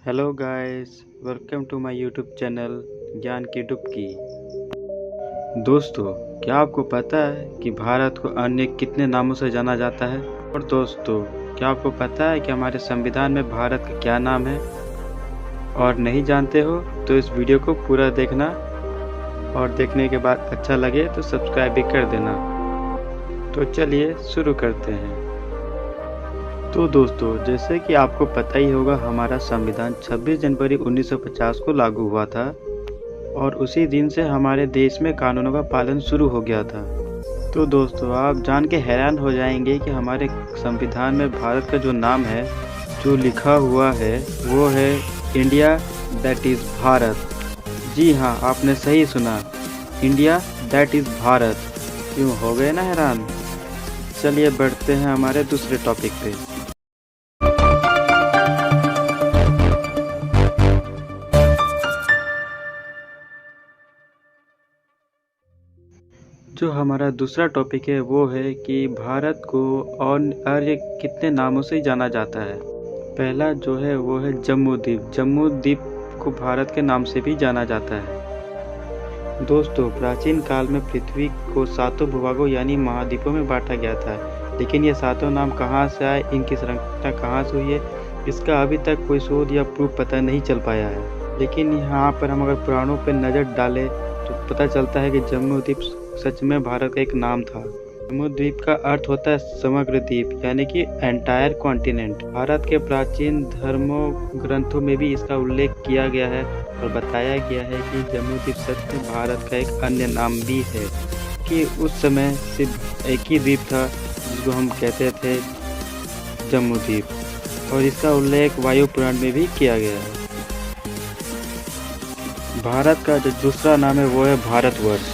Hello guys, welcome to my YouTube channel ज्ञान की डुबकी। दोस्तों, क्या आपको पता है कि भारत को अन्य कितने नामों से जाना जाता है? और दोस्तों, क्या आपको पता है कि हमारे संविधान में भारत का क्या नाम है? और नहीं जानते हो तो इस वीडियो को पूरा देखना और देखने के बाद अच्छा लगे तो सब्सक्राइब भी कर देना। तो चलिए शुरू करते हैं। तो दोस्तों, जैसे कि आपको पता ही होगा, हमारा संविधान 26 जनवरी 1950 को लागू हुआ था और उसी दिन से हमारे देश में कानूनों का पालन शुरू हो गया था। तो दोस्तों, आप जान के हैरान हो जाएंगे कि हमारे संविधान में भारत का जो नाम है, जो लिखा हुआ है, वो है इंडिया, दैट इज़ भारत। जी हाँ, आपने सही सुना, इंडिया दैट इज़ भारत। क्यों हो गए ना हैरान? चलिए बढ़ते हैं हमारे दूसरे टॉपिक पे। जो हमारा दूसरा टॉपिक है वो है कि भारत को और कितने नामों से जाना जाता है। पहला जो है वो है जम्मू द्वीप। जम्मू द्वीप को भारत के नाम से भी जाना जाता है। दोस्तों, प्राचीन काल में पृथ्वी को 7 भूभागों यानी महाद्वीपों में बांटा गया था, लेकिन ये 7 नाम कहाँ से आए, इनकी संरचना कहाँ से हुई है, इसका अभी तक कोई शोध या प्रूफ पता नहीं चल पाया है। लेकिन यहाँ पर हम अगर पुराणों पर नज़र डालें तो पता चलता है कि जम्मू द्वीप सच में भारत का एक नाम था। जम्मू द्वीप का अर्थ होता है समग्र द्वीप, यानी कि एंटायर कॉन्टिनेंट। भारत के प्राचीन धर्मों ग्रंथों में भी इसका उल्लेख किया गया है और बताया गया है कि जम्मू द्वीप सच में भारत का एक अन्य नाम भी है, कि उस समय सिर्फ एक ही द्वीप था जिसको हम कहते थे जम्मू द्वीप, और इसका उल्लेख वायु पुराण में भी किया गया है। भारत का जो दूसरा नाम है वो है भारतवर्ष।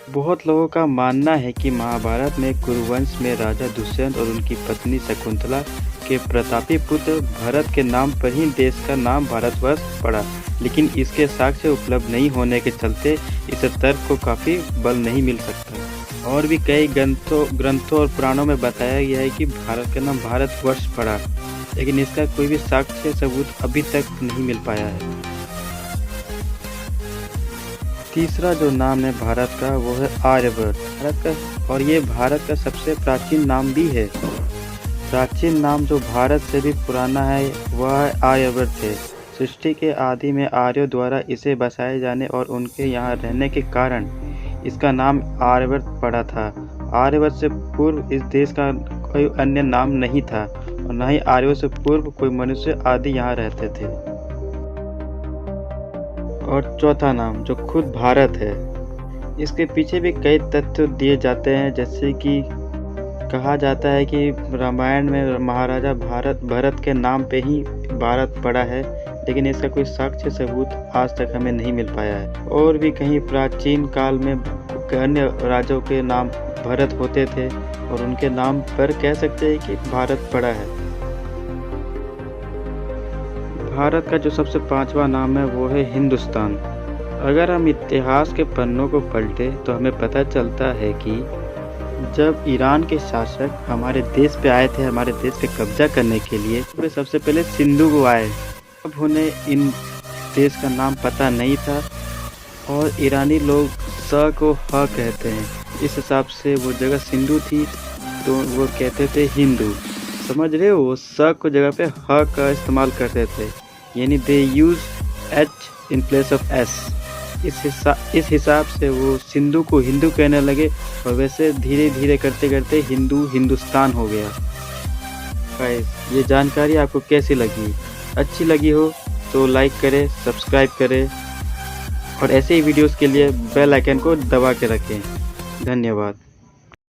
बहुत लोगों का मानना है कि महाभारत में कुरुवंश में राजा दुष्यंत और उनकी पत्नी शकुंतला के प्रतापी पुत्र भरत के नाम पर ही देश का नाम भारतवर्ष पड़ा, लेकिन इसके साक्ष्य उपलब्ध नहीं होने के चलते इस तर्क को काफ़ी बल नहीं मिल सकता। और भी कई ग्रंथों और पुराणों में बताया गया है कि भारत का नाम भारतवर्ष पड़ा, लेकिन इसका कोई भी साक्ष्य सबूत अभी तक नहीं मिल पाया है। तीसरा जो नाम है भारत का वो है आर्यवर्त। भारत का, और ये भारत का सबसे प्राचीन नाम भी है। प्राचीन नाम जो भारत से भी पुराना है वह है आर्यवर्त है। सृष्टि के आदि में आर्यों द्वारा इसे बसाए जाने और उनके यहाँ रहने के कारण इसका नाम आर्यवर्त पड़ा था। आर्यवर्त से पूर्व इस देश का कोई अन्य नाम नहीं था और न ही आर्यों से पूर्व कोई मनुष्य आदि यहाँ रहते थे। और चौथा नाम जो खुद भारत है, इसके पीछे भी कई तथ्य दिए जाते हैं, जैसे कि कहा जाता है कि रामायण में महाराजा भरत के नाम पे ही भारत पड़ा है, लेकिन इसका कोई साक्ष्य सबूत आज तक हमें नहीं मिल पाया है। और भी कहीं प्राचीन काल में अन्य राजाओं के नाम भरत होते थे और उनके नाम पर कह सकते हैं कि भारत पड़ा है। भारत का जो सबसे 5वां नाम है वो है हिंदुस्तान। अगर हम इतिहास के पन्नों को पलटे तो हमें पता चलता है कि जब ईरान के शासक हमारे देश पे आए थे, हमारे देश पे कब्जा करने के लिए, तो वे सबसे पहले सिंधु को आए। अब उन्हें इन देश का नाम पता नहीं था और ईरानी लोग स को ह कहते हैं, इस हिसाब से वो जगह सिंधु थी तो वो कहते थे हिंदू। समझ रहे हो, वो स को जगह पे ह का इस्तेमाल करते थे, यानी they use H in place of S. इस हिसाब से वो सिंधु को हिंदू कहने लगे और वैसे धीरे धीरे करते करते हिंदुस्तान हो गया। गाइस, ये जानकारी आपको कैसी लगी? अच्छी लगी हो तो लाइक करें, सब्सक्राइब करें और ऐसे ही वीडियोस के लिए बेल आइकन को दबा के रखें। धन्यवाद।